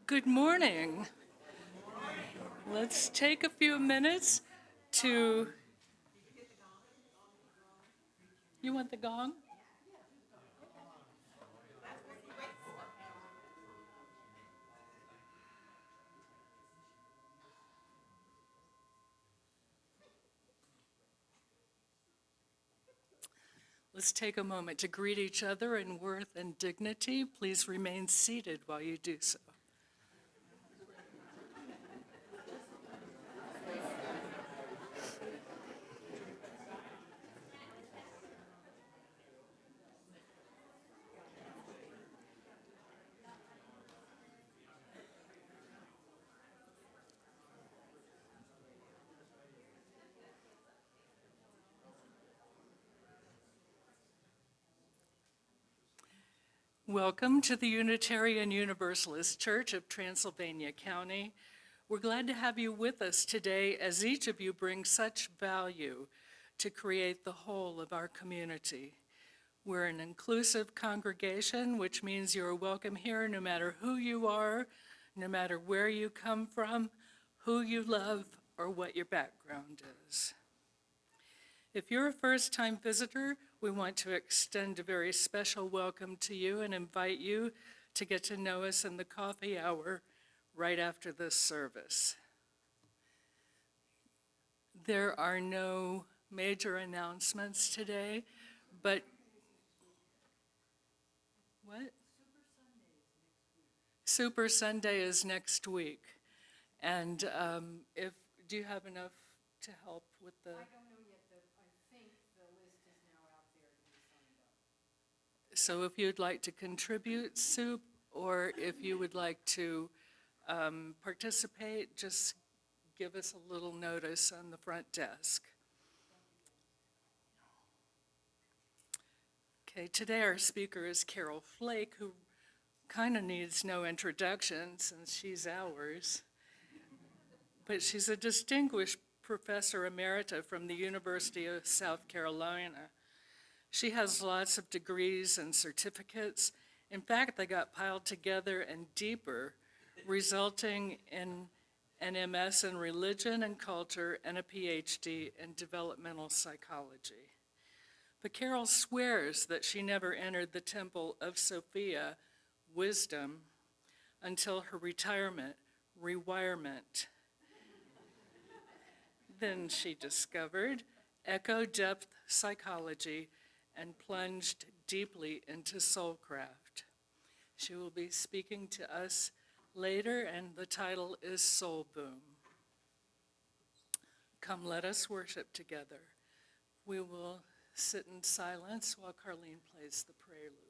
Good morning. Let's take a few minutes to... You want the gong? Let's take a moment to greet each other in worth and dignity. Please remain seated while you do so. Welcome to the Unitarian Universalist Church of Transylvania County. We're glad to have you with us today as each of you brings such value to create the whole of our community. We're an inclusive congregation, which means you're welcome here no matter who you are, no matter where you come from, who you love, or what your background is. If you're a first-time visitor, we want to extend a very special welcome to you and invite you to get to know us in the coffee hour right after this service. There are no major announcements today, but what? Super Sunday is next week. And do you have enough to help with the? I don't know yet. I think the list is now out there to be signed up. So if you'd like to contribute soup, or if you would like to participate, just give us a little notice on the front desk. Okay, today our speaker is Carol Flake, who kind of needs no introduction since she's ours. But she's a Distinguished Professor Emerita from the University of South Carolina. She has lots of degrees and certificates. In fact, they got piled together and deeper, resulting in an MS in religion and culture and a PhD in developmental psychology. But Carol swears that she never entered the temple of Sophia, wisdom, until her retirement, rewirement. Then she discovered echo-depth psychology and plunged deeply into Soulcraft. She will be speaking to us later, and the title is Soul Boom. Come, let us worship together. We will sit in silence while Carlene plays the prelude.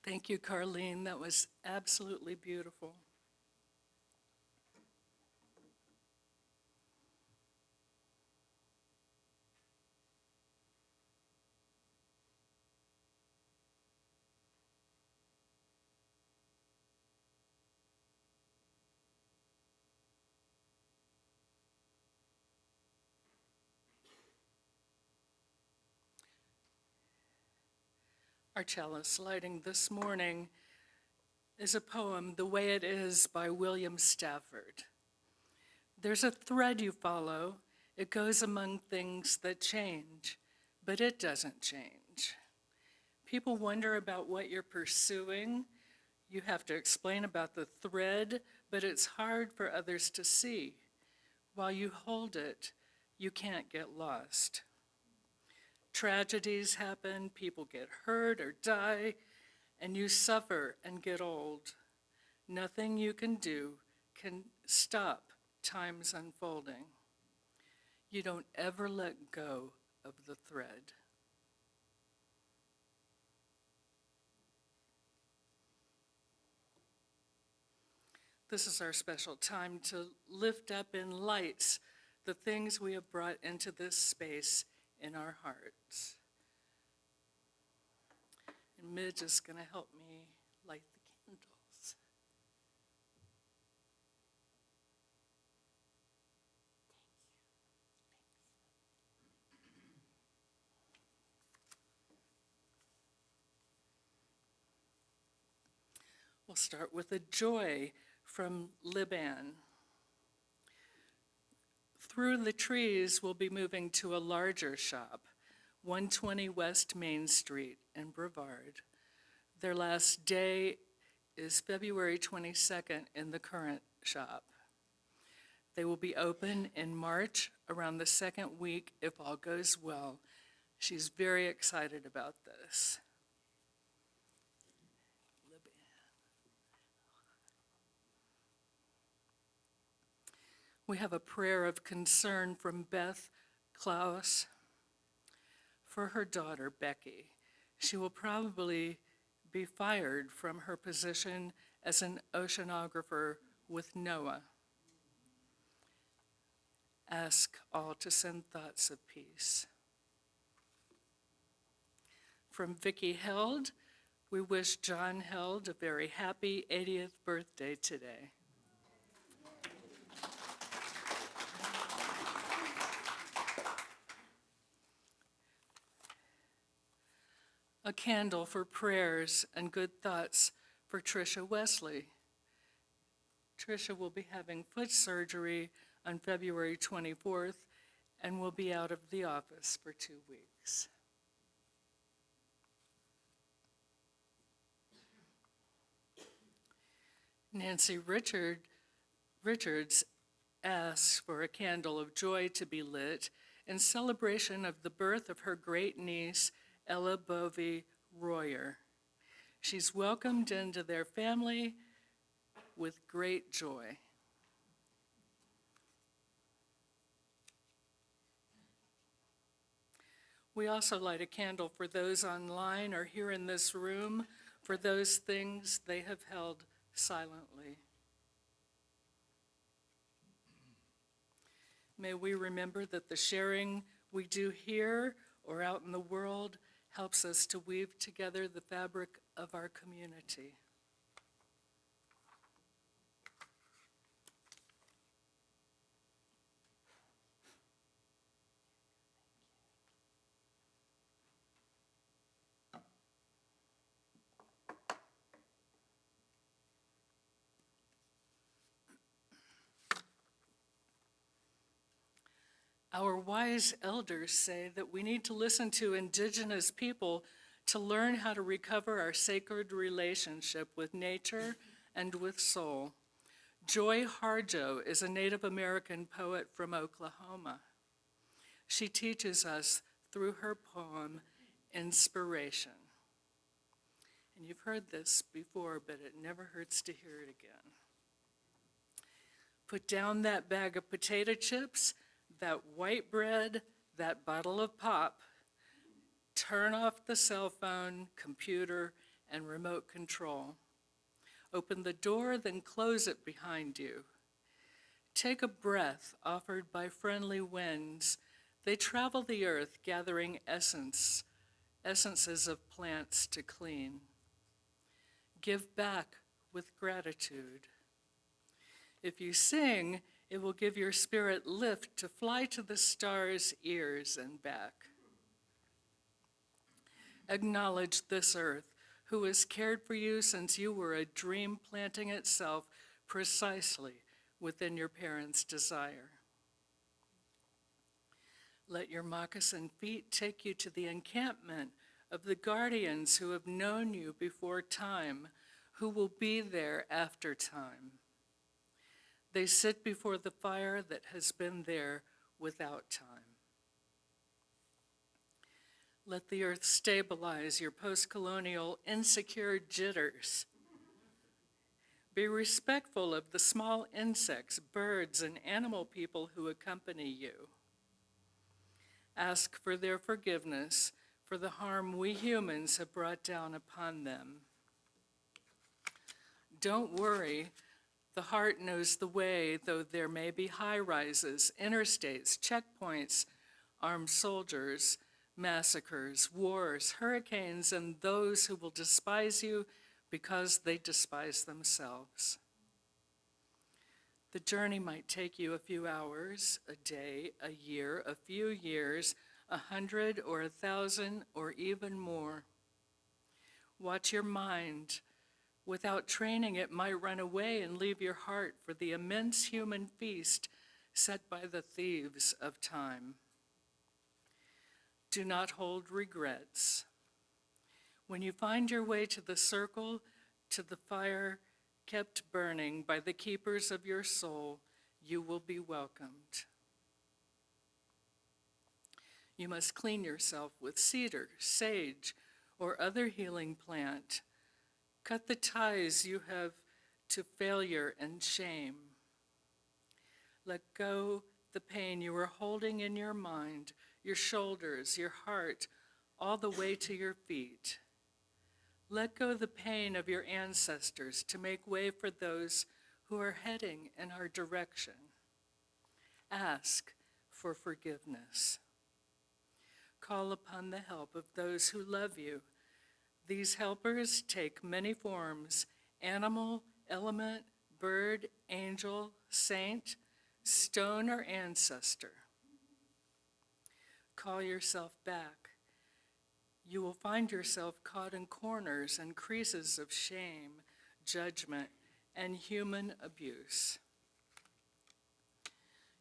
Thank you, Carlene. That was absolutely beautiful. Our chalice lighting this morning is a poem, The Way It Is by William Stafford. There's a thread you follow. It goes among things that change, but it doesn't change. People wonder about what you're pursuing. You have to explain about the thread, but it's hard for others to see. While you hold it, you can't get lost. Tragedies happen, people get hurt or die, and you suffer and get old. Nothing you can do can stop time's unfolding. You don't ever let go of the thread. This is our special time to lift up in lights the things we have brought into this space in our hearts. And Midge is going to help me light the candles. We'll start with a joy from Liban. Through the trees, we'll be moving to a larger shop, 120 West Main Street in Brevard. Their last day is February 22nd in the current shop. They will be open in March, around the second week, if all goes well. She's very excited about this. We have a prayer of concern from Beth Klaus for her daughter, Becky. She will probably be fired from her position as an oceanographer with NOAA. Ask all to send thoughts of peace. From Vicki Held, we wish John Held a very happy 80th birthday today. A candle for prayers and good thoughts for Tricia Wesley. Tricia will be having foot surgery on February 24th and will be out of the office for 2 weeks. Nancy Richards asks for a candle of joy to be lit in celebration of the birth of her great niece, Ella Bovey Royer. She's welcomed into their family with great joy. We also light a candle for those online or here in this room for those things they have held silently. May we remember that the sharing we do here or out in the world helps us to weave together the fabric of our community. Our wise elders say that we need to listen to indigenous people to learn how to recover our sacred relationship with nature and with soul. Joy Harjo is a Native American poet from Oklahoma. She teaches us through her poem, Inspiration. And you've heard this before, but it never hurts to hear it again. Put down that bag of potato chips, that white bread, that bottle of pop. Turn off the cell phone, computer, and remote control. Open the door, then close it behind you. Take a breath offered by friendly winds. They travel the earth, gathering essences of plants to clean. Give back with gratitude. If you sing, it will give your spirit lift to fly to the stars' ears and back. Acknowledge this earth, who has cared for you since you were a dream planting itself precisely within your parents' desire. Let your moccasin feet take you to the encampment of the guardians who have known you before time, who will be there after time. They sit before the fire that has been there without time. Let the earth stabilize your post-colonial insecure jitters. Be respectful of the small insects, birds, and animal people who accompany you. Ask for their forgiveness for the harm we humans have brought down upon them. Don't worry, the heart knows the way, though there may be high-rises, interstates, checkpoints, armed soldiers, massacres, wars, hurricanes, and those who will despise you because they despise themselves. The journey might take you a few hours, a day, a year, a few years, 100 or 1,000 or even more. Watch your mind. Without training, it might run away and leave your heart for the immense human feast set by the thieves of time. Do not hold regrets. When you find your way to the circle, to the fire kept burning by the keepers of your soul, you will be welcomed. You must clean yourself with cedar, sage, or other healing plant. Cut the ties you have to failure and shame. Let go the pain you are holding in your mind, your shoulders, your heart, all the way to your feet. Let go the pain of your ancestors to make way for those who are heading in our direction. Ask for forgiveness. Call upon the help of those who love you. These helpers take many forms: animal, element, bird, angel, saint, stone, or ancestor. Call yourself back. You will find yourself caught in corners and creases of shame, judgment, and human abuse.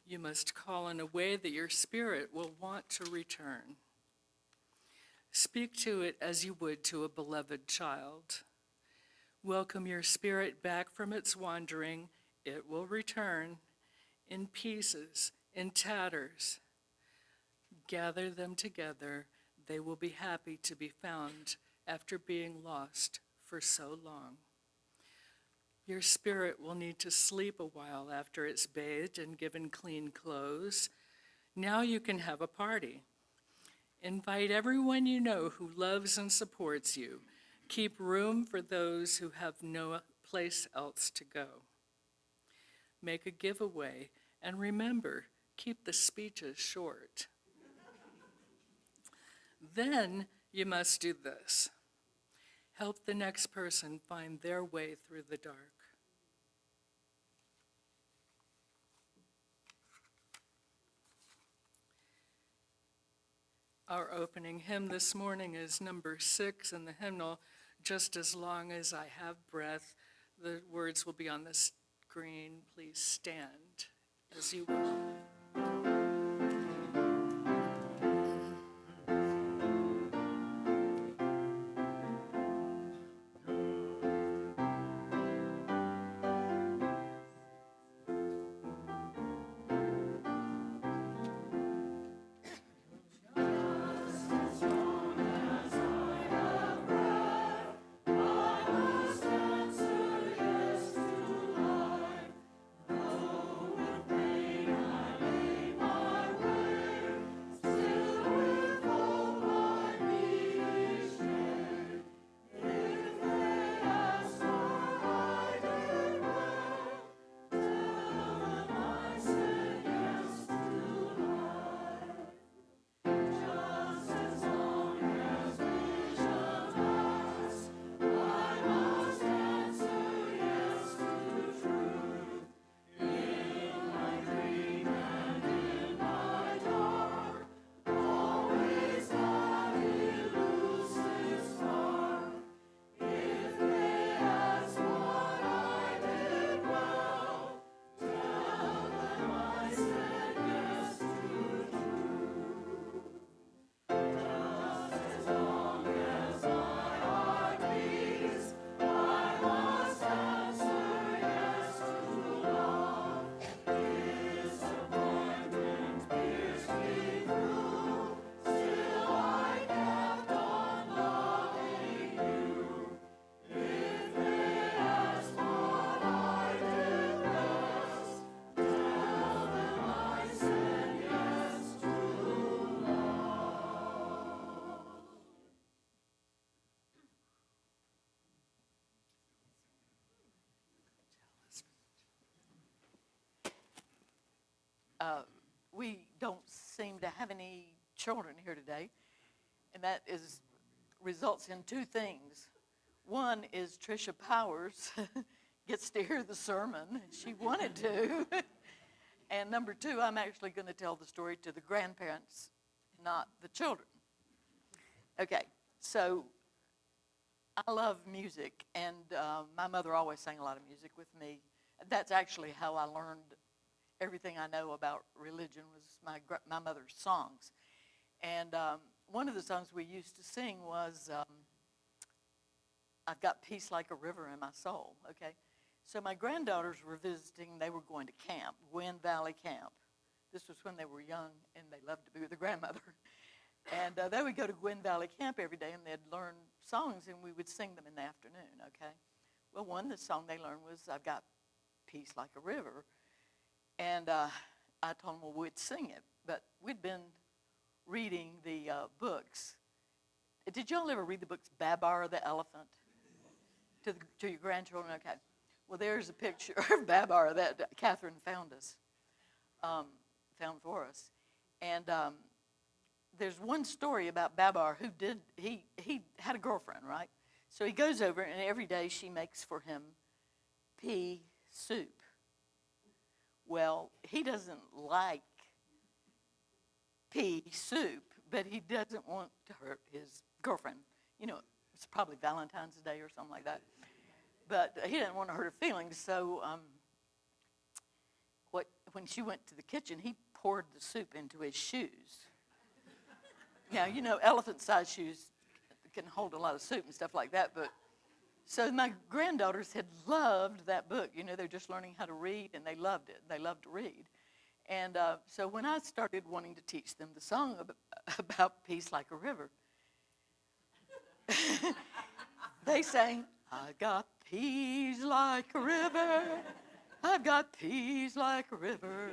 You must call in a way that your spirit will want to return. Speak to it as you would to a beloved child. Welcome your spirit back from its wandering. It will return in pieces, in tatters. Gather them together. They will be happy to be found after being lost for so long. Your spirit will need to sleep a while after it's bathed and given clean clothes. Now you can have a party. Invite everyone you know who loves and supports you. Keep room for those who have no place else to go. Make a giveaway, and remember, keep the speeches short. Then you must do this. Help the next person find their way through the dark. Our opening hymn this morning is number 6 in the hymnal, "Just as Long as I Have Breath." The words will be on the screen. Please stand as you will. we don't seem to have any children here today, and that results in two things. One is Tricia Powers gets to hear the sermon. She wanted to. And number two, I'm actually going to tell the story to the grandparents, not the children. Okay, so I love music, and my mother always sang a lot of music with me. That's actually how I learned everything I know about religion was my mother's songs. And one of the songs we used to sing was, I've got peace like a river in my soul, okay? So my granddaughters were visiting, they were going to camp, Wind Valley Camp. This was when they were young, and they loved to be with their grandmother. And they would go to Wind Valley Camp every day, and they'd learn songs, and we would sing them in the afternoon, okay? Well, the song they learned was, I've got peace like a river. And I told them, well, we'd sing it. But we'd been reading the books. Did y'all ever read the books Babar the Elephant to your grandchildren? Okay. Well, there's a picture of Babar that Catherine found for us. And there's one story about Babar who he had a girlfriend, right? So he goes over, and every day she makes for him pea soup. Well, he doesn't like pea soup, but he doesn't want to hurt his girlfriend. You know, it's probably Valentine's Day or something like that. But he didn't want to hurt her feelings, so when she went to the kitchen, he poured the soup into his shoes. Now, you know, elephant-sized shoes can hold a lot of soup and stuff like that, but so my granddaughters had loved that book. You know, they're just learning how to read, and they loved it. They loved to read. And so when I started wanting to teach them the song about peace like a river, they sang, I got peace like a river, I've got peace like a river.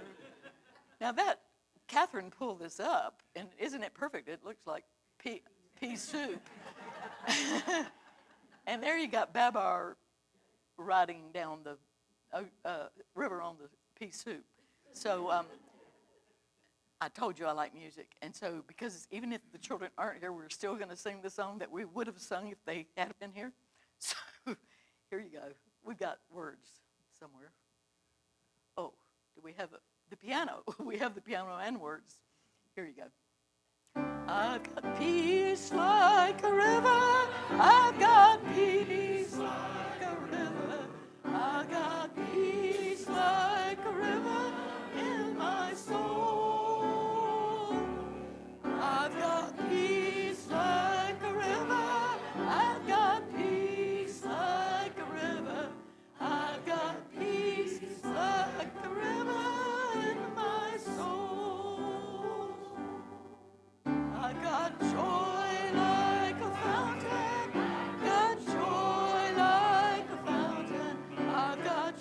Now that, Catherine pulled this up, and isn't it perfect? It looks like pea soup. And there you got Babar riding down the river on the pea soup. So I told you I like music. And so because even if the children aren't here, we're still going to sing the song that we would have sung if they had been here. So here you go. We've got words somewhere. Oh, do we have the piano? We have the piano and words. Here you go. I've got peace like a river. I've got peace like a river. I've got peace like a river in my soul. I've got peace like a river. I've got peace like a river. I've got peace like a river in my soul. I got joy like a fountain, got joy like a fountain. I got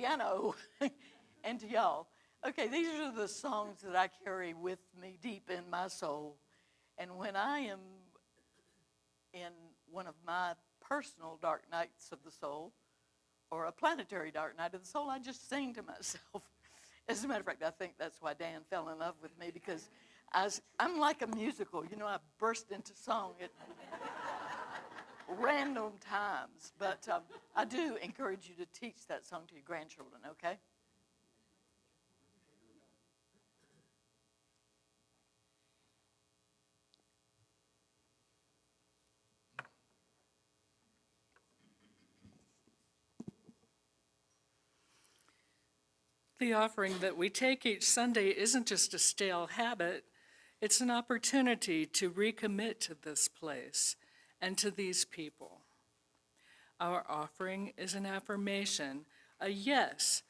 piano and to y'all. Okay, these are the songs that I carry with me deep in my soul. And when I am in one of my personal dark nights of the soul, or a planetary dark night of the soul, I just sing to myself. As a matter of fact, I think that's why Dan fell in love with me, because I'm like a musical. You know, I burst into song at random times. But I do encourage you to teach that song to your grandchildren, okay? The offering that we take each Sunday isn't just a stale habit, it's an opportunity to recommit to this place and to these people. Our offering is an affirmation, a yes.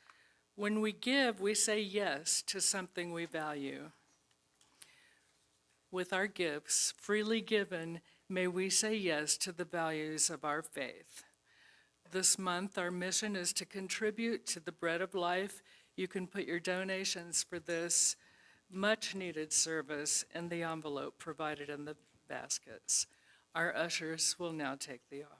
When we give, we say yes to something we value. With our gifts, freely given, may we say yes to the values of our faith. This month, our mission is to contribute to the Bread of Life. You can put your donations for this much-needed service in the envelope provided in the baskets. Our ushers will now take the offering.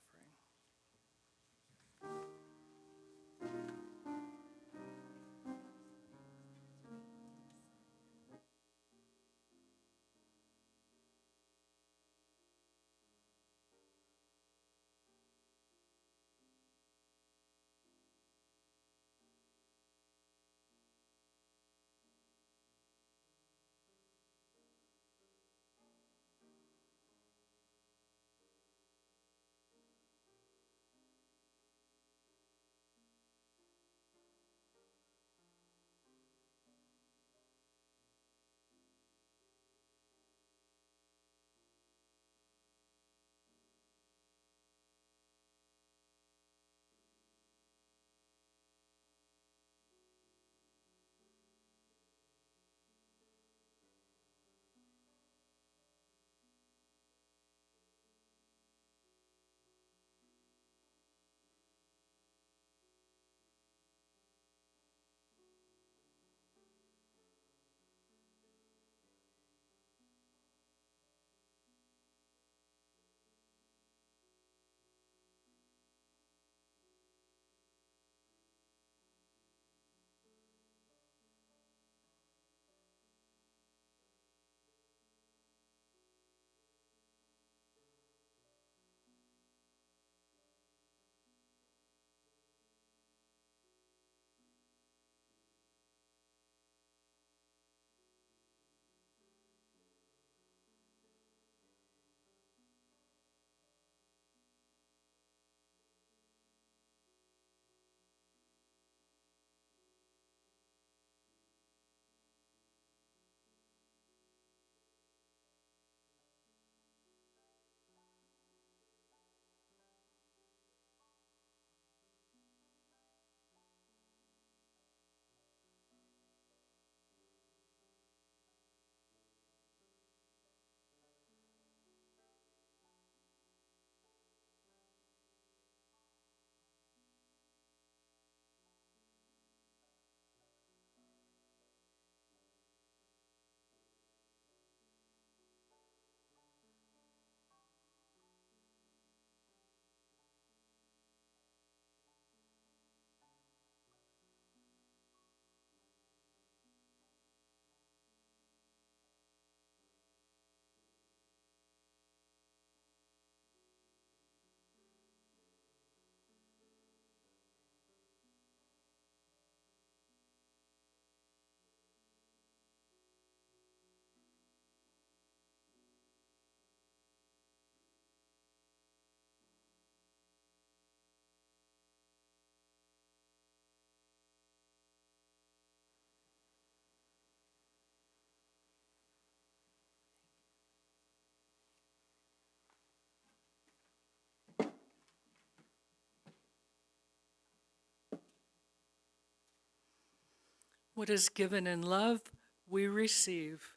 What is given in love, we receive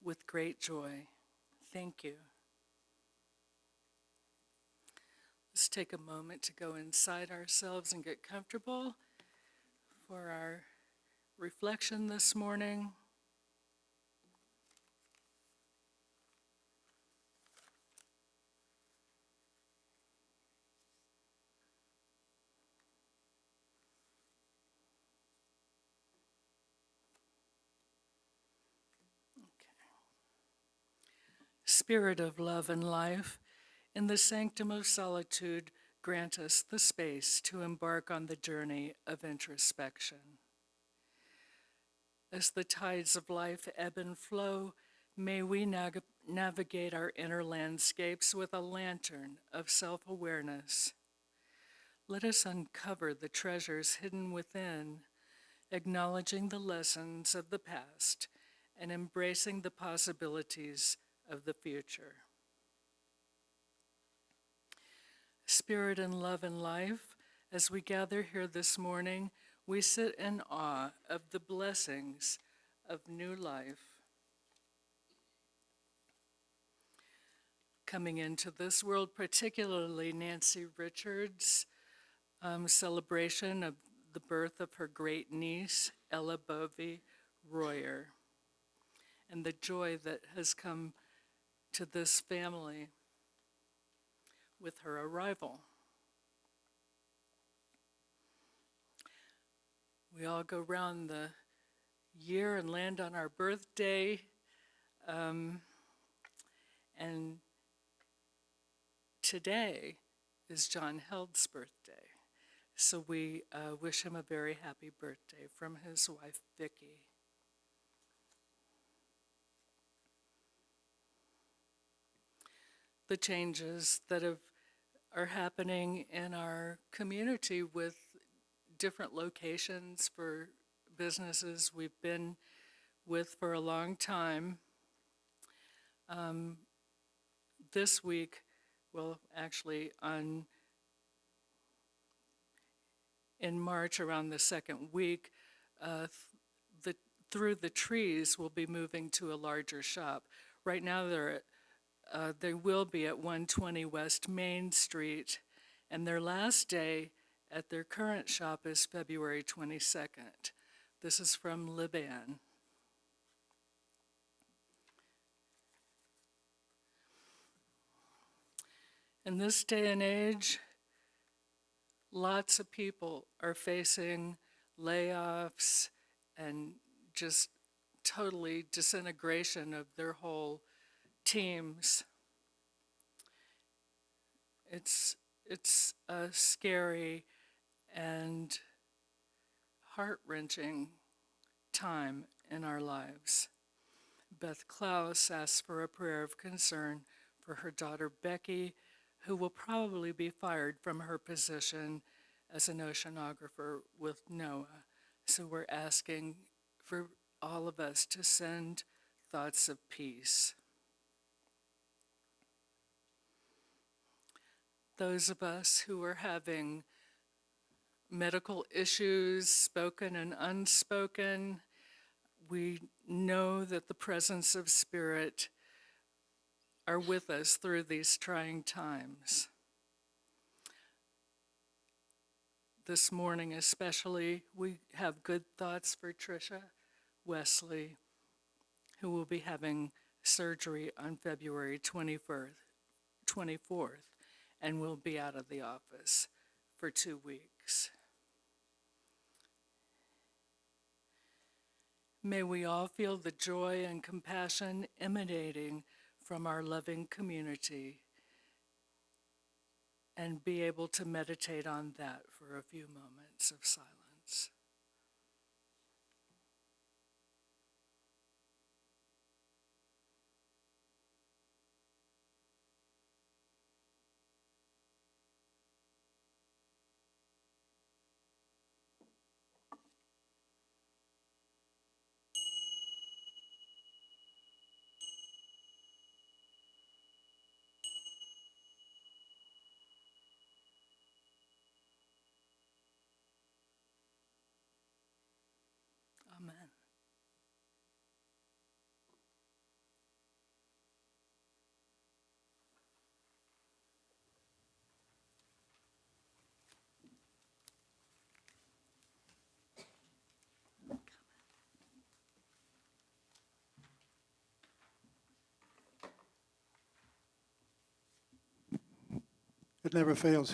with great joy. Thank you. Let's take a moment to go inside ourselves and get comfortable for our reflection this morning. Spirit of love and life, in the sanctum of solitude, grant us the space to embark on the journey of introspection. As the tides of life ebb and flow, may we navigate our inner landscapes with a lantern of self-awareness. Let us uncover the treasures hidden within, acknowledging the lessons of the past and embracing the possibilities of the future. Spirit and love and life, as we gather here this morning, we sit in awe of the blessings of new life. Coming into this world, particularly Nancy Richards' celebration of the birth of her great niece, Ella Bovey Royer, and the joy that has come to this family with her arrival. We all go round the year and land on our birthday, and today is John Held's birthday. So we wish him a very happy birthday from his wife, Vicki. The changes that are happening in our community with different locations for businesses we've been with for a long time. This week, well, actually in March, around the second week, Through the Trees will be moving to a larger shop. Right now they will be at 120 West Main Street, and their last day at their current shop is February 22nd. This is from Liban. In this day and age, lots of people are facing layoffs and just totally disintegration of their whole teams. It's a scary and heart-wrenching time in our lives. Beth Klaus asks for a prayer of concern for her daughter Becky, who will probably be fired from her position as an oceanographer with NOAA. So we're asking for all of us to send thoughts of peace. Those of us who are having medical issues, spoken and unspoken, we know that the presence of Spirit are with us through these trying times. This morning especially, we have good thoughts for Tricia Wesley, who will be having surgery on February 24th, and will be out of the office for 2 weeks. May we all feel the joy and compassion emanating from our loving community and be able to meditate on that for a few moments of silence. It never fails.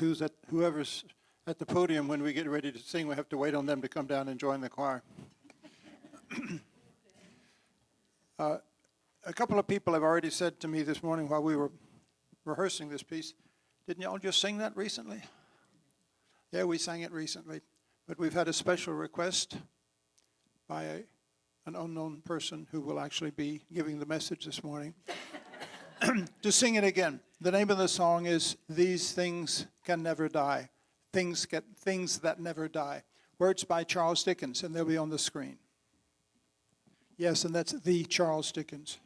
Whoever's at the podium when we get ready to sing, we have to wait on them to come down and join the choir. A couple of people have already said to me this morning while we were rehearsing this piece, didn't y'all just sing that recently? Yeah, we sang it recently, but we've had a special request by an unknown person who will actually be giving the message this morning to sing it again. The name of the song is These Things Can Never Die. Things That Never Die. Words by Charles Dickens, and they'll be on the screen. Yes, and that's the Charles Dickens.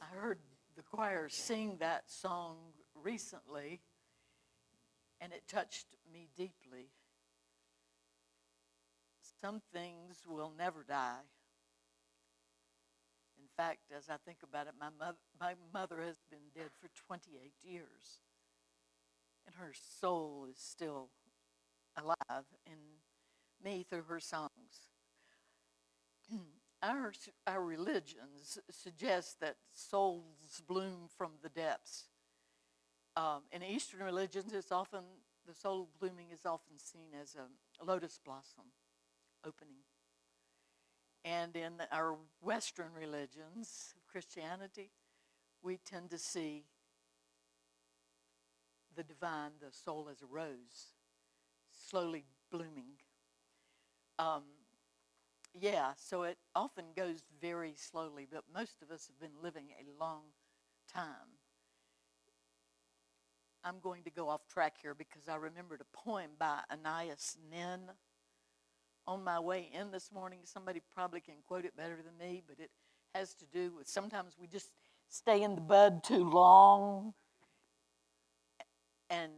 I heard the choir sing that song recently, and it touched me deeply. Some things will never die. In fact, as I think about it, my mother has been dead for 28 years, and her soul is still alive in me through her songs. Our religions suggest that souls bloom from the depths. In Eastern religions, it's often the soul blooming is often seen as a lotus blossom opening. And in our Western religions, Christianity, we tend to see the divine, the soul as a rose, slowly blooming. So it often goes very slowly, but most of us have been living a long time. I'm going to go off track here because I remembered a poem by Anais Nin on my way in this morning. Somebody probably can quote it better than me, but it has to do with sometimes we just stay in the bud too long and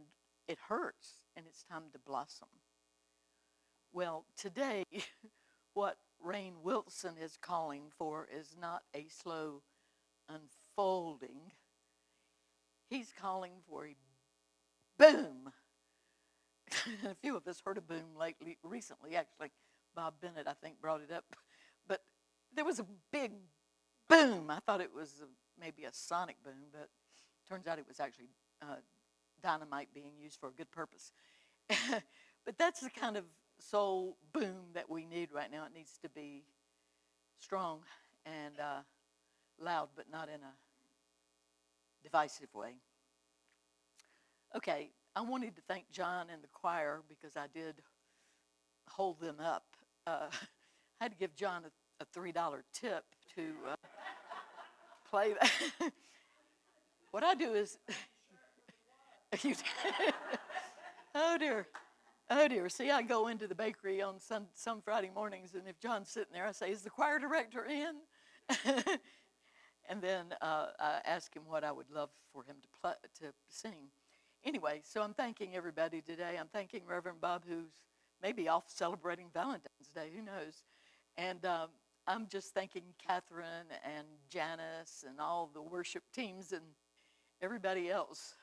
it hurts and it's time to blossom. Well, today, what Rainn Wilson is calling for is not a slow unfolding. He's calling for a boom. A few of us heard a boom recently, actually. Bob Bennett, I think, brought it up. But there was a big boom. I thought it was maybe a sonic boom, but turns out it was actually dynamite being used for a good purpose. But that's the kind of soul boom that we need right now. It needs to be strong and loud, but not in a divisive way. Okay, I wanted to thank John and the choir because I did hold them up. I had to give John a $3 tip to play that. What I do is, oh dear. See, I go into the bakery on some Friday mornings, and if John's sitting there, I say, "Is the choir director in?" And then I ask him what I would love for him to sing. Anyway, so I'm thanking everybody today. I'm thanking Reverend Bob, who's maybe off celebrating Valentine's Day, who knows. And I'm just thanking Catherine and Janice and all the worship teams and everybody else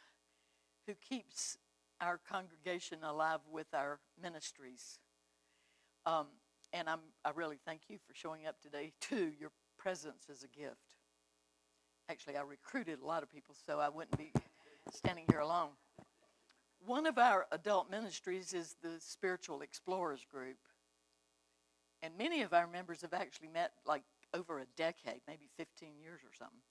who keeps our congregation alive with our ministries. And I really thank you for showing up today, too. Your presence is a gift. Actually, I recruited a lot of people, so I wouldn't be standing here alone. One of our adult ministries is the Spiritual Explorers Group. And many of our members have actually met like over a decade, maybe 15 years or something,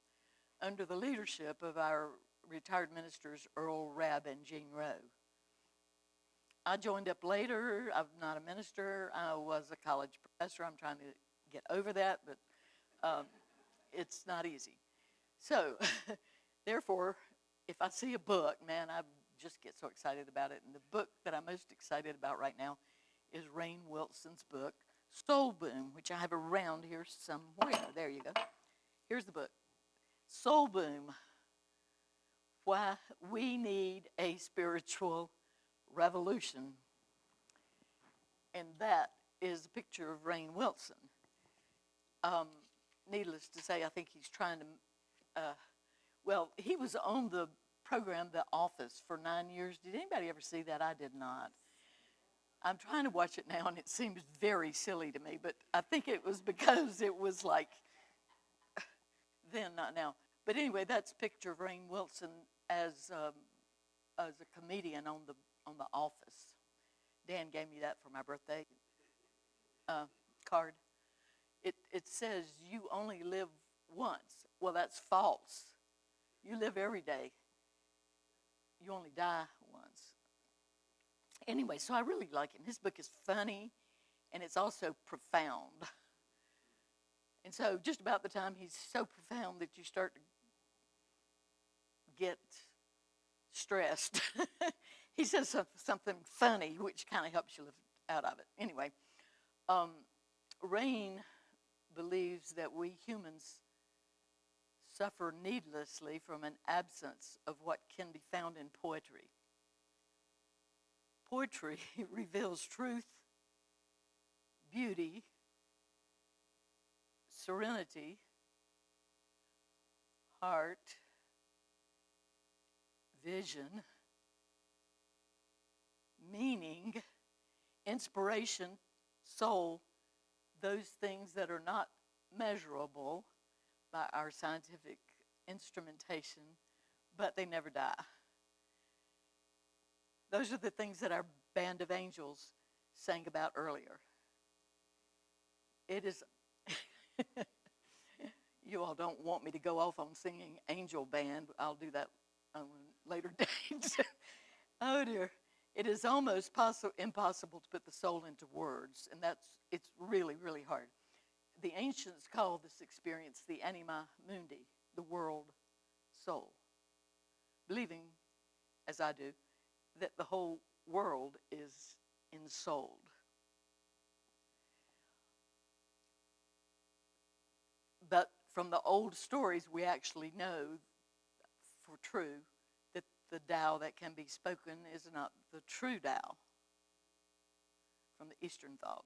under the leadership of our retired ministers, Earl Rabb and Jean Rowe. I joined up later. I'm not a minister. I was a college professor. I'm trying to get over that, but it's not easy. So, therefore, if I see a book, man, I just get so excited about it. And the book that I'm most excited about right now is Rainn Wilson's book, Soul Boom, which I have around here somewhere. There you go. Here's the book. Soul Boom, Why We Need a Spiritual Revolution. And that is a picture of Rainn Wilson. Needless to say, I think he's trying to, he was on the program The Office for 9 years. Did anybody ever see that? I did not. I'm trying to watch it now, and it seems very silly to me, but I think it was because it was like then, not now. But anyway, that's a picture of Rainn Wilson as a comedian on the Office. Dan gave me that for my birthday card. It says, "You only live once." Well, that's false. You live every day. You only die once. Anyway, so I really like it. His book is funny, and it's also profound. And so just about the time he's so profound that you start to get stressed, he says something funny, which kind of helps you live out of it. Anyway, Rainn believes that we humans suffer needlessly from an absence of what can be found in poetry. Poetry reveals truth, beauty, serenity, heart, vision, meaning, inspiration, soul, those things that are not measurable by our scientific instrumentation, but they never die. Those are the things that our band of angels sang about earlier. It is, you all don't want me to go off on singing angel band. I'll do that on a later date. Oh dear. It is almost impossible to put the soul into words, and it's really, really hard. The ancients called this experience the anima mundi, the world soul, believing, as I do, that the whole world is ensouled. But from the old stories, we actually know for true that the Tao that can be spoken is not the true Tao from the Eastern thought.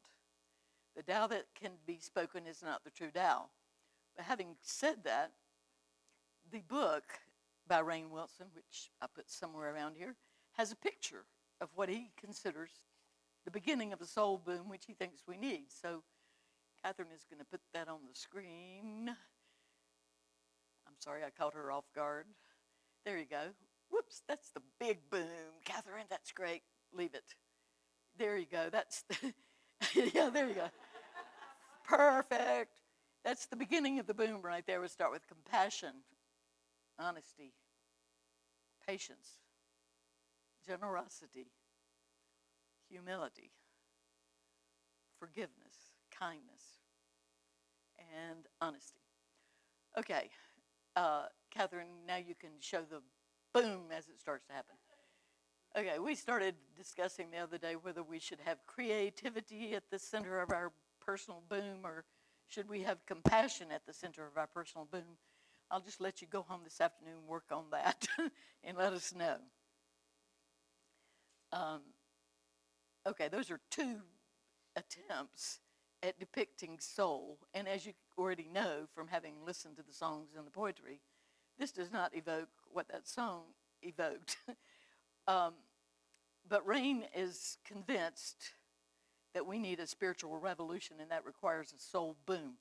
The Tao that can be spoken is not the true Tao. But having said that, the book by Rainn Wilson, which I put somewhere around here, has a picture of what he considers the beginning of a soul boom, which he thinks we need. So Catherine is going to put that on the screen. I'm sorry, I caught her off guard. There you go. Whoops, that's the big boom. Catherine, that's great. Leave it. There you go. That's the, yeah, there you go. Perfect. That's the beginning of the boom right there. We'll start with compassion, honesty, patience, generosity, humility, forgiveness, kindness, and honesty. Okay, Catherine, now you can show the boom as it starts to happen. Okay, we started discussing the other day whether we should have creativity at the center of our personal boom or should we have compassion at the center of our personal boom. I'll just let you go home this afternoon and work on that and let us know. Okay, those are two attempts at depicting soul. And as you already know from having listened to the songs and the poetry, this does not evoke what that song evoked. But Rainn is convinced that we need a spiritual revolution, and that requires a soul boom.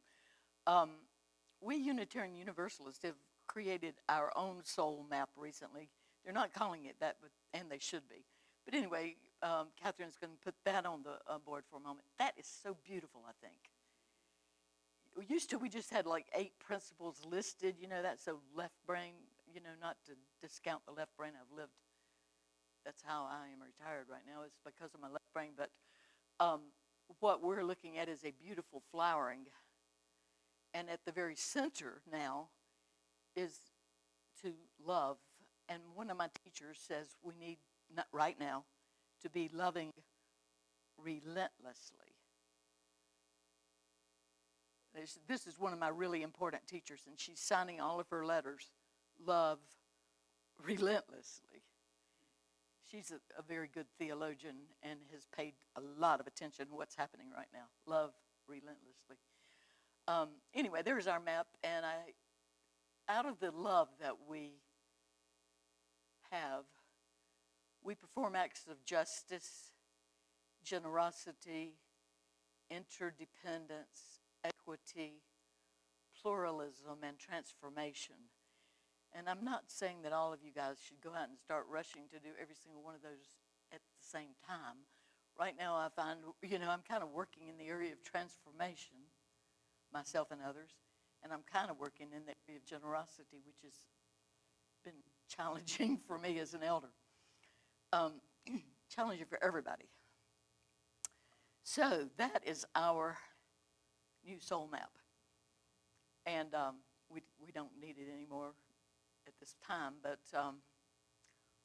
We Unitarian Universalists have created our own soul map recently. They're not calling it that, and they should be. But anyway, Catherine's going to put that on the board for a moment. That is so beautiful, I think. Used to, we just had like 8 principles listed, you know, that's so left brain, you know, not to discount the left brain I've lived. That's how I am retired right now, it's because of my left brain. But what we're looking at is a beautiful flowering. And at the very center now is to love. And one of my teachers says we need, not right now, to be loving relentlessly. This is one of my really important teachers, and she's signing all of her letters, love relentlessly. She's a very good theologian and has paid a lot of attention to what's happening right now. Love relentlessly. Anyway, there's our map, and out of the love that we have, we perform acts of justice, generosity, interdependence, equity, pluralism, and transformation. And I'm not saying that all of you guys should go out and start rushing to do every single one of those at the same time. Right now I find, you know, I'm kind of working in the area of transformation, myself and others, and I'm kind of working in the area of generosity, which has been challenging for me as an elder. Challenging for everybody. So that is our new soul map. And we don't need it anymore at this time, but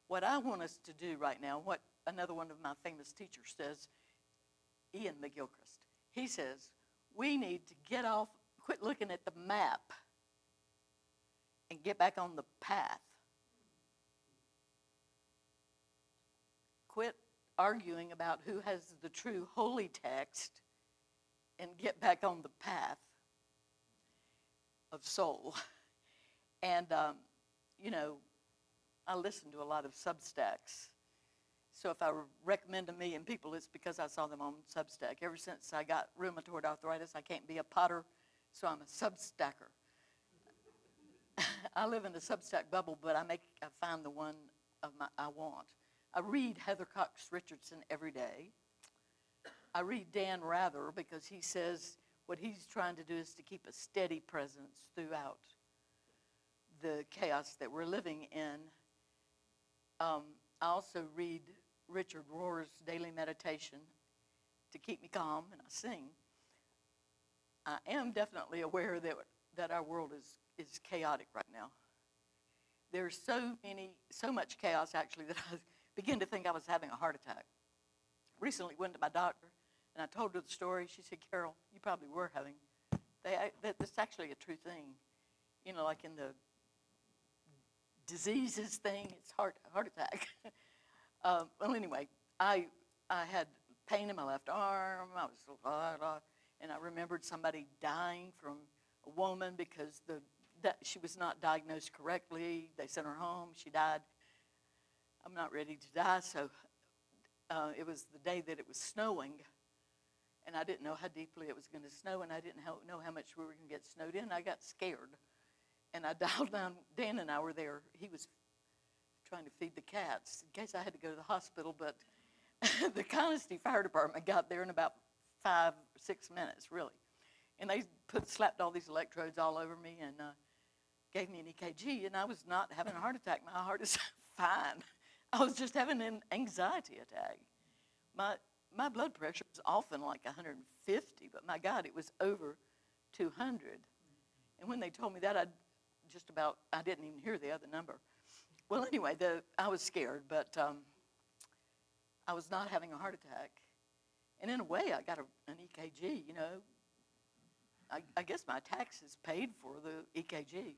what I want us to do right now, what another one of my famous teachers says, Ian McGilchrist, he says, we need to get off, quit looking at the map and get back on the path. Quit arguing about who has the true holy text and get back on the path of soul. And, you know, I listen to a lot of Substacks. So if I recommend a million people, it's because I saw them on Substack. Ever since I got rheumatoid arthritis, I can't be a potter, so I'm a Substacker. I live in the Substack bubble, but I find the one I want. I read Heather Cox Richardson every day. I read Dan Rather because he says what he's trying to do is to keep a steady presence throughout the chaos that we're living in. I also read Richard Rohr's Daily Meditation to keep me calm, and I sing. I am definitely aware that our world is chaotic right now. There's so much chaos actually that I began to think I was having a heart attack. Recently went to my doctor, and I told her the story. She said, Carol, you probably were having, that's actually a true thing. You know, like in the diseases thing, it's heart attack. Well, anyway, I had pain in my left arm. I was, and I remembered somebody dying from a woman because she was not diagnosed correctly. They sent her home. She died. I'm not ready to die, so it was the day that it was snowing, and I didn't know how deeply it was going to snow, and I didn't know how much we were going to get snowed in. I got scared, and I dialed down. Dan and I were there. He was trying to feed the cats in case I had to go to the hospital, but the Conisty Fire Department got there in about 5 or 6 minutes, really. And they slapped all these electrodes all over me and gave me an EKG, and I was not having a heart attack. My heart is fine. I was just having an anxiety attack. My blood pressure was often like 150, but my God, it was over 200. And when they told me that, I didn't even hear the other number. Well, anyway, I was scared, but I was not having a heart attack. And in a way, I got an EKG, you know. I guess my taxes paid for the EKG.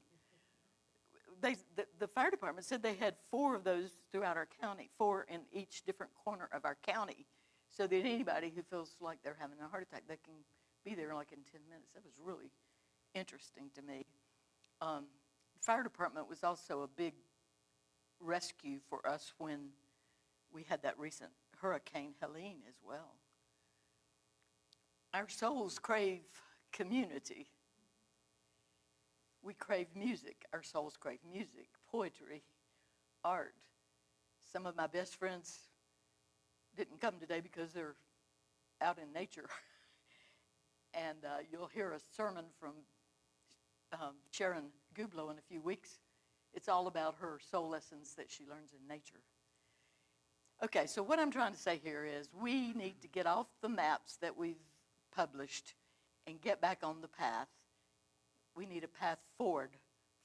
The fire department said they had 4 of those throughout our county, 4 in each different corner of our county, so that anybody who feels like they're having a heart attack, they can be there like in 10 minutes. That was really interesting to me. The fire department was also a big rescue for us when we had that recent Hurricane Helene as well. Our souls crave community. We crave music. Our souls crave music, poetry, art. Some of my best friends didn't come today because they're out in nature. And you'll hear a sermon from Sharon Gublo in a few weeks. It's all about her soul lessons that she learns in nature. Okay, so what I'm trying to say here is we need to get off the maps that we've published and get back on the path. We need a path forward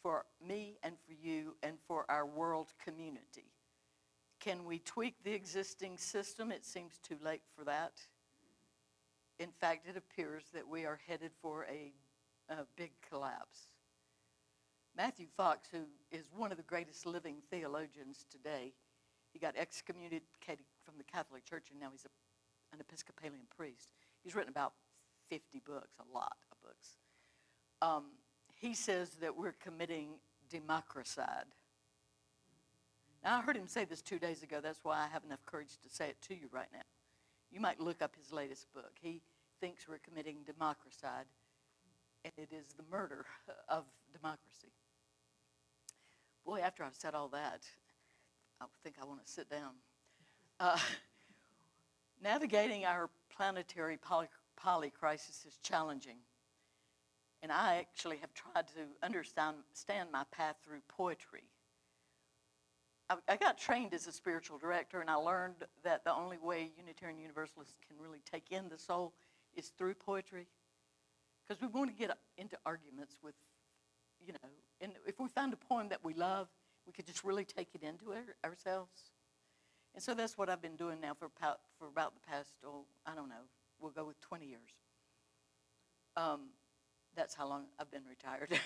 for me and for you and for our world community. Can we tweak the existing system? It seems too late for that. In fact, it appears that we are headed for a big collapse. Matthew Fox, who is one of the greatest living theologians today, he got excommunicated from the Catholic Church, and now he's an Episcopalian priest. He's written about 50 books, a lot of books. He says that we're committing democracide. Now, I heard him say this 2 days ago. That's why I have enough courage to say it to you right now. You might look up his latest book. He thinks we're committing democracide, and it is the murder of democracy. Boy, after I've said all that, I think I want to sit down. Navigating our planetary polycrisis is challenging. And I actually have tried to understand my path through poetry. I got trained as a spiritual director, and I learned that the only way Unitarian Universalists can really take in the soul is through poetry. Because we want to get into arguments with, you know, and if we find a poem that we love, we could just really take it into ourselves. And so that's what I've been doing now for about the past, I don't know, we'll go with 20 years. That's how long I've been retired.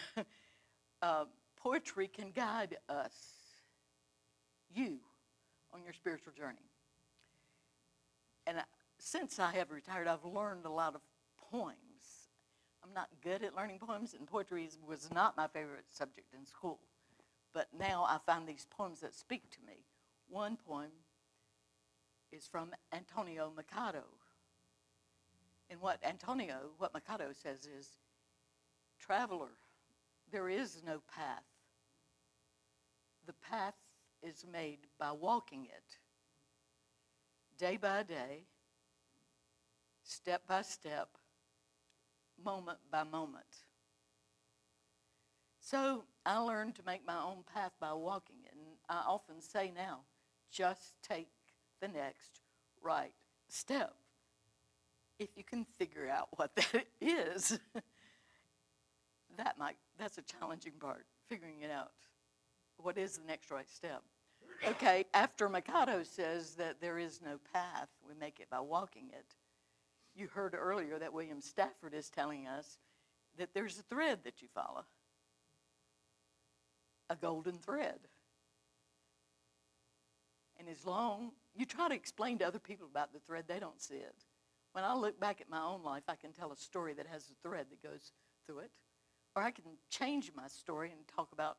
Poetry can guide us, you, on your spiritual journey. And since I have retired, I've learned a lot of poems. I'm not good at learning poems, and poetry was not my favorite subject in school. But now I find these poems that speak to me. One poem is from Antonio Machado. And what Machado says is, traveler, there is no path. The path is made by walking it. day by day, step by step, moment by moment. So I learned to make my own path by walking it. And I often say now, just take the next right step. If you can figure out what that is, that's a challenging part, figuring it out. What is the next right step? Okay, after Mikado says that there is no path, we make it by walking it. You heard earlier that William Stafford is telling us that there's a thread that you follow. A golden thread. And as long, you try to explain to other people about the thread, they don't see it. When I look back at my own life, I can tell a story that has a thread that goes through it. Or I can change my story and talk about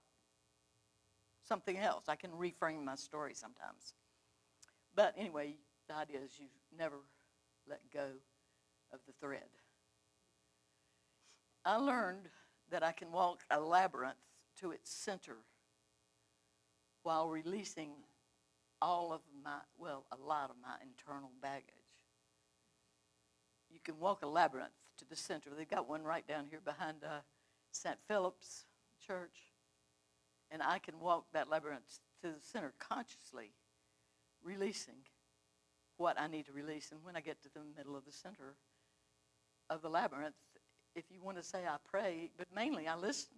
something else. I can reframe my story sometimes. But anyway, the idea is you never let go of the thread. I learned that I can walk a labyrinth to its center while releasing a lot of my internal baggage. You can walk a labyrinth to the center. They've got one right down here behind St. Philip's Church. And I can walk that labyrinth to the center consciously, releasing what I need to release. And when I get to the middle of the center of the labyrinth, if you want to say I pray, but mainly I listen.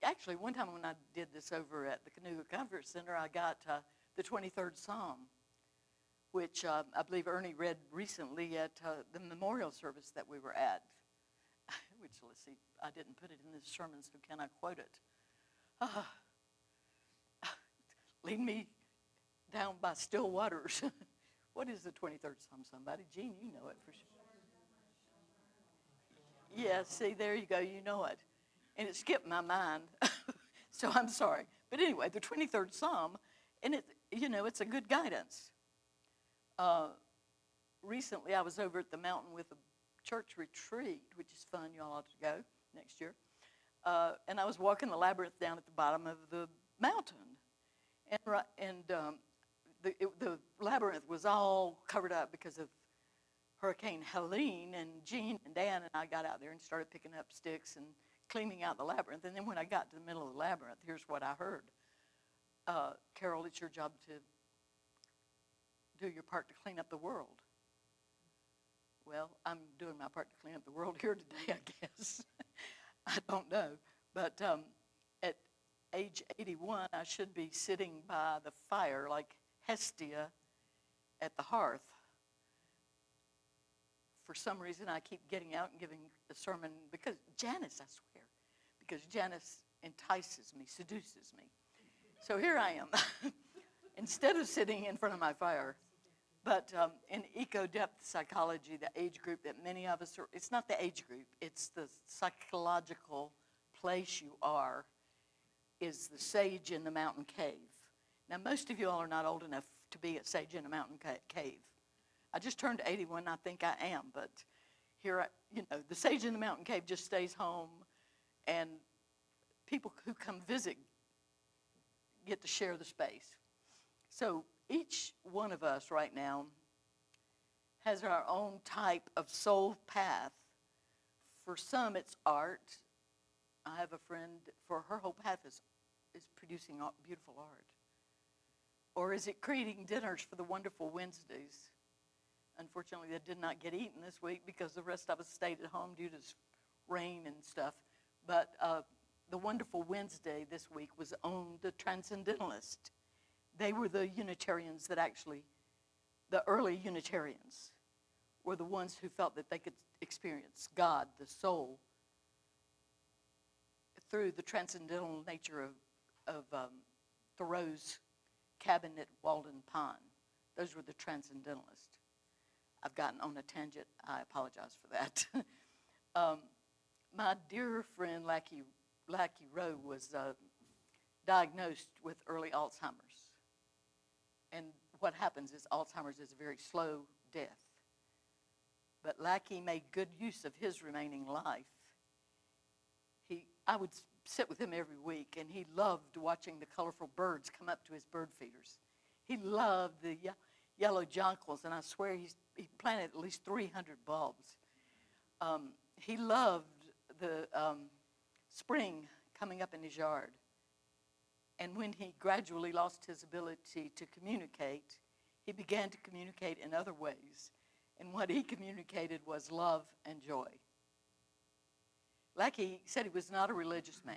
Actually, one time when I did this over at the Canoga Conference Center, I got the 23rd Psalm, which I believe Ernie read recently at the memorial service that we were at. Which, let's see, I didn't put it in this sermon, so can I quote it? Lead me down by still waters. What is the 23rd Psalm, somebody? Gene, you know it for sure. Yeah, see, there you go, you know it. And it skipped my mind, so I'm sorry. But anyway, the 23rd Psalm, and it's a good guidance. Recently, I was over at the mountain with a church retreat, which is fun. You all ought to go next year. And I was walking the labyrinth down at the bottom of the mountain. And the labyrinth was all covered up because of Hurricane Helene, and Gene and Dan and I got out there and started picking up sticks and cleaning out the labyrinth. And then when I got to the middle of the labyrinth, here's what I heard. Carol, it's your job to do your part to clean up the world. Well, I'm doing my part to clean up the world here today, I guess. I don't know. But at age 81, I should be sitting by the fire like Hestia at the hearth. For some reason, I keep getting out and giving a sermon because Janice, I swear, because Janice entices me, seduces me. So here I am, instead of sitting in front of my fire. But in eco-depth psychology, the age group that many of us are, it's not the age group, it's the psychological place you are, is the sage in the mountain cave. Now, most of you all are not old enough to be at Sage in a Mountain Cave. I just turned 81, I think I am, but here, the Sage in the Mountain Cave just stays home, and people who come visit get to share the space. So each one of us right now has our own type of soul path. For some, it's art. I have a friend, for her whole path is producing beautiful art. Or is it creating dinners for the Wonderful Wednesdays? Unfortunately, that did not get eaten this week because the rest of us stayed at home due to rain and stuff. But the Wonderful Wednesday this week was on the Transcendentalist. They were the Unitarians that actually, the early Unitarians, were the ones who felt that they could experience God, the soul, through the transcendental nature of Thoreau's cabin at Walden Pond. Those were the Transcendentalists. I've gotten on a tangent. I apologize for that. My dear friend, Lackey Rowe, was diagnosed with early Alzheimer's. And what happens is Alzheimer's is a very slow death. But Lackey made good use of his remaining life. I would sit with him every week, and he loved watching the colorful birds come up to his bird feeders. he loved the yellow jonquils, and I swear he planted at least 300 bulbs. He loved the spring coming up in his yard. And when he gradually lost his ability to communicate, he began to communicate in other ways. And what he communicated was love and joy. Like he said, he was not a religious man,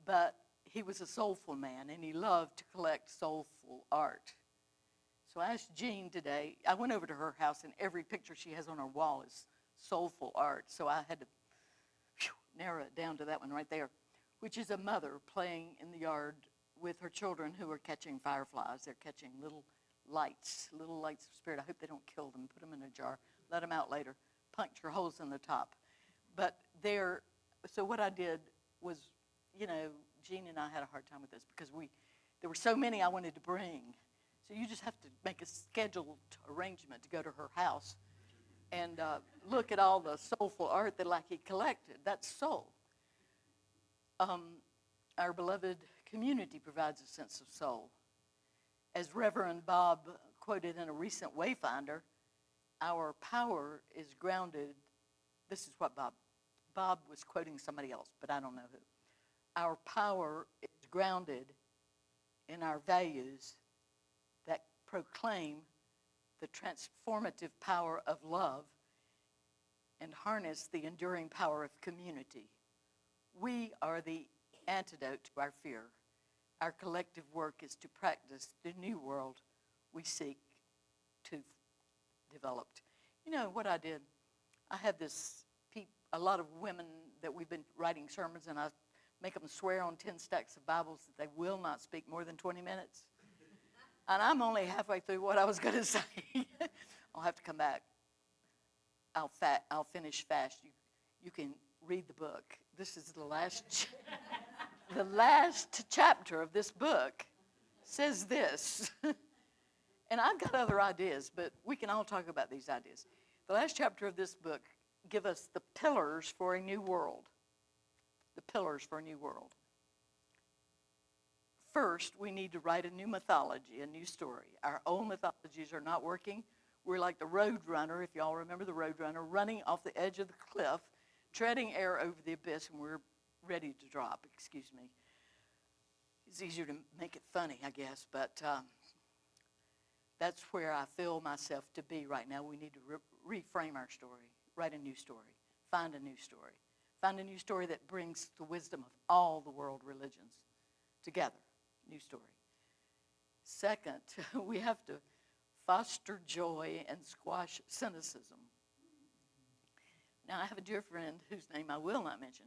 but he was a soulful man, and he loved to collect soulful art. So I asked Jean today, I went over to her house, and every picture she has on her wall is soulful art. So I had to narrow it down to that one right there, which is a mother playing in the yard with her children who are catching fireflies. They're catching little lights of spirit. I hope they don't kill them. Put them in a jar. Let them out later. Puncture holes in the top. But so what I did was, Jean and I had a hard time with this because there were so many I wanted to bring. So you just have to make a scheduled arrangement to go to her house and look at all the soulful art that he collected. That's soul. Our beloved community provides a sense of soul. As Reverend Bob quoted in a recent Wayfinder, our power is grounded. This is what Bob was quoting somebody else, but I don't know who. Our power is grounded in our values that proclaim the transformative power of love and harness the enduring power of community. We are the antidote to our fear. Our collective work is to practice the new world we seek to develop. You know what I did? I have a lot of women that we've been writing sermons, and I make them swear on 10 stacks of Bibles that they will not speak more than 20 minutes. And I'm only halfway through what I was going to say. I'll have to come back. I'll finish fast. You can read the book. This is the last the last chapter of this book says this. And I've got other ideas, but we can all talk about these ideas. The last chapter of this book give us the pillars for a new world. The pillars for a new world. First, we need to write a new mythology, a new story. Our old mythologies are not working. We're like the road runner, if y'all remember the road runner, running off the edge of the cliff, treading air over the abyss, and we're ready to drop, excuse me. It's easier to make it funny, I guess, but that's where I feel myself to be right now. We need to reframe our story, write a new story, find a new story. Find a new story that brings the wisdom of all the world religions together. New story. Second, we have to foster joy and squash cynicism. Now, I have a dear friend whose name I will not mention.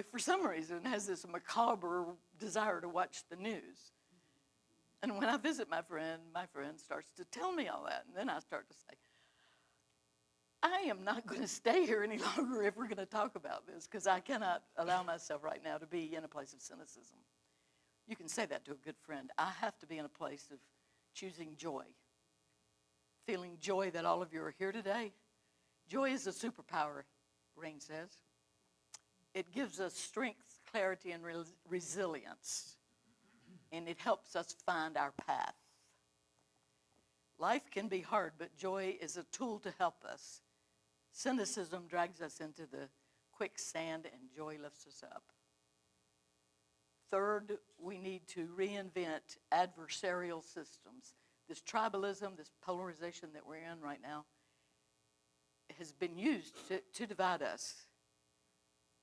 For some reason, has this macabre desire to watch the news. And when I visit my friend starts to tell me all that. And then I start to say, I am not going to stay here any longer if we're going to talk about this, because I cannot allow myself right now to be in a place of cynicism. You can say that to a good friend. I have to be in a place of choosing joy, feeling joy that all of you are here today. Joy is a superpower, Rainn says. It gives us strength, clarity, and resilience, and it helps us find our path. Life can be hard, but joy is a tool to help us. Cynicism drags us into the quicksand, and joy lifts us up. Third, we need to reinvent adversarial systems. This tribalism, this polarization that we're in right now, has been used to divide us,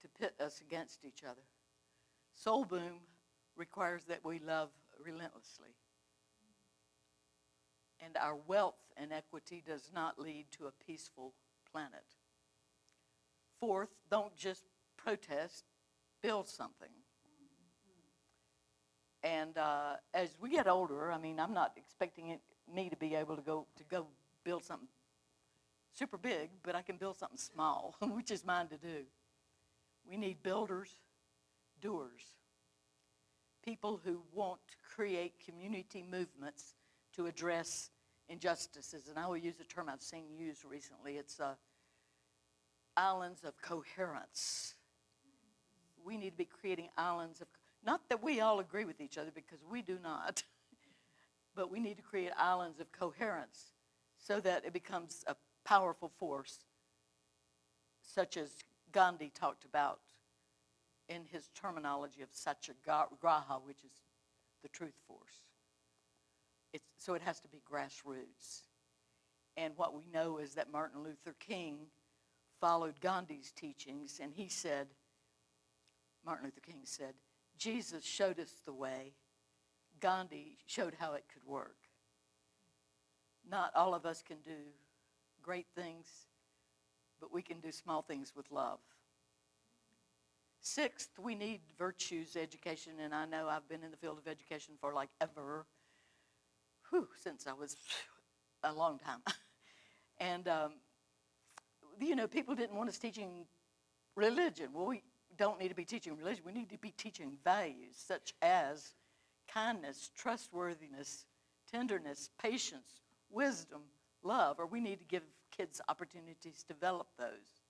to pit us against each other. Soul boom requires that we love relentlessly. And our wealth and equity does not lead to a peaceful planet. Fourth, don't just protest, build something. And as we get older, I'm not expecting me to be able to go build something super big, but I can build something small, which is mine to do. We need builders, doers, people who want to create community movements to address injustices. And I will use a term I've seen used recently. It's islands of coherence. We need to be creating islands of Not that we all agree with each other, because we do not, but we need to create islands of coherence so that it becomes a powerful force, such as Gandhi talked about in his terminology of satyagraha, which is the truth force. So it has to be grassroots. And what we know is that Martin Luther King followed Gandhi's teachings, and Martin Luther King said, Jesus showed us the way. Gandhi showed how it could work. Not all of us can do great things, but we can do small things with love. Sixth, we need virtues education, and I know I've been in the field of education for like ever, since I was a long time. And, people didn't want us teaching religion. Well, we don't need to be teaching religion. We need to be teaching values such as kindness, trustworthiness, tenderness, patience, wisdom, love, or we need to give kids opportunities to develop those.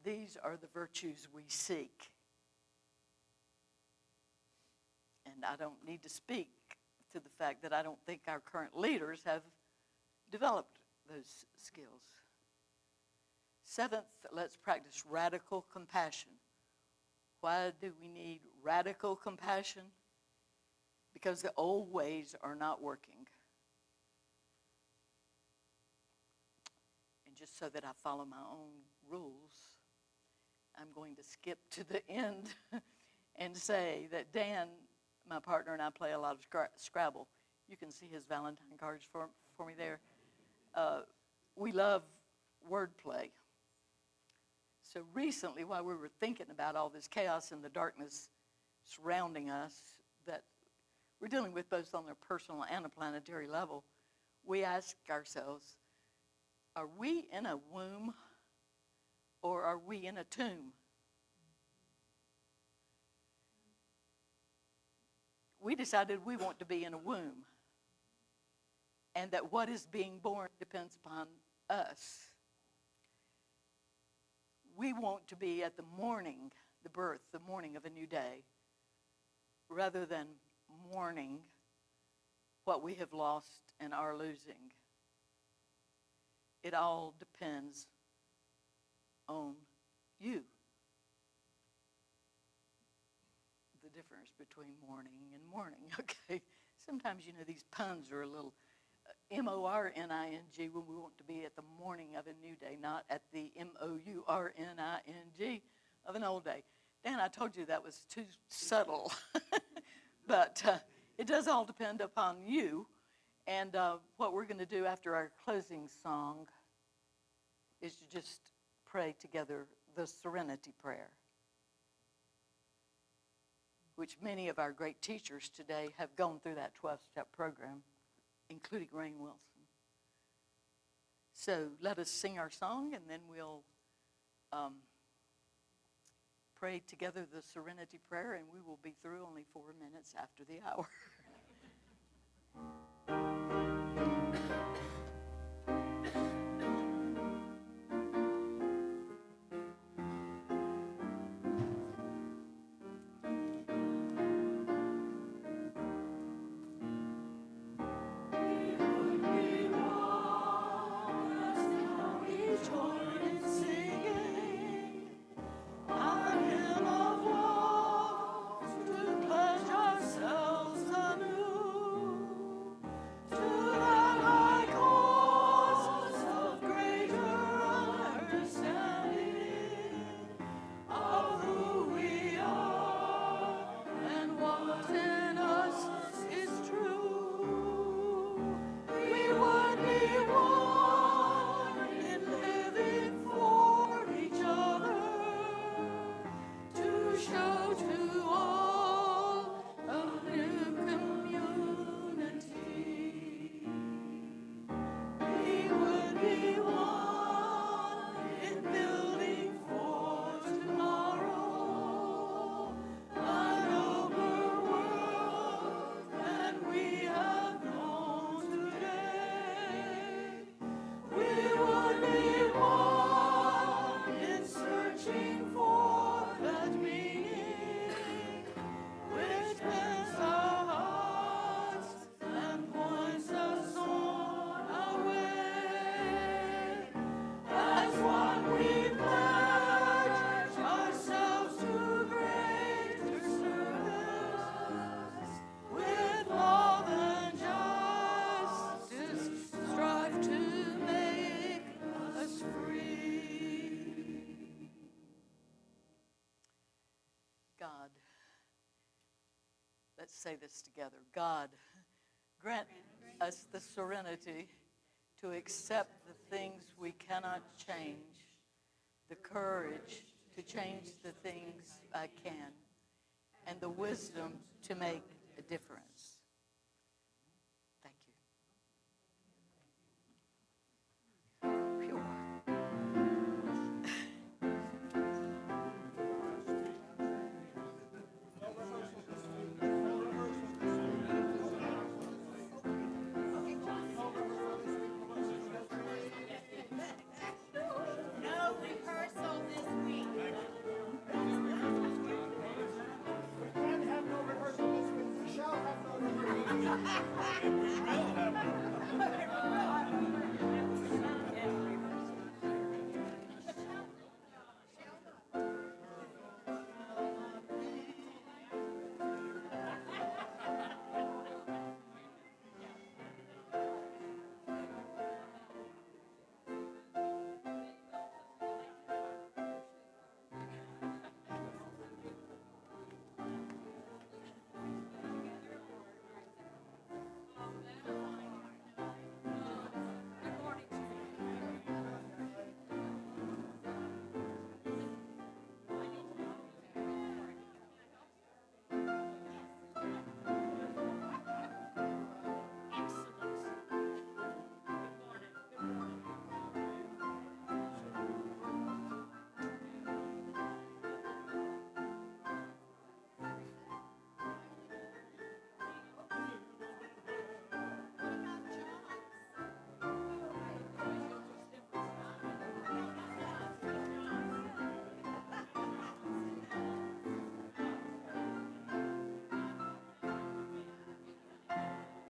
These are the virtues we seek. And I don't need to speak to the fact that I don't think our current leaders have developed those skills. Seventh, let's practice radical compassion. Why do we need radical compassion? Because the old ways are not working. And just so that I follow my own rules, I'm going to skip to the end and say that Dan, my partner, and I play a lot of Scrabble. You can see his Valentine cards for me there. We love wordplay. So recently, while we were thinking about all this chaos and the darkness surrounding us that we're dealing with both on a personal and a planetary level, we ask ourselves, are we in a womb or are we in a tomb? We decided we want to be in a womb, and that what is being born depends upon us. We want to be at the morning, the birth, the morning of a new day, rather than mourning what we have lost and are losing. It all depends on you. The difference between morning and morning, okay? Sometimes, these puns are a little M-O-R-N-I-N-G when we want to be at the morning of a new day, not at the M-O-U-R-N-I-N-G of an old day. Dan, I told you that was too subtle. But it does all depend upon you. And what we're going to do after our closing song is to just pray together the Serenity Prayer, which many of our great teachers today have gone through that 12-step program, including Rainn Wilson. So let us sing our song, and then we'll pray together the Serenity Prayer, and we will be through only 4 minutes after the hour. Our hymn of woe to pledge ourselves Let's say this together. God, grant us the serenity to accept the things we cannot change, the courage to change the things I can, and the wisdom to make a difference.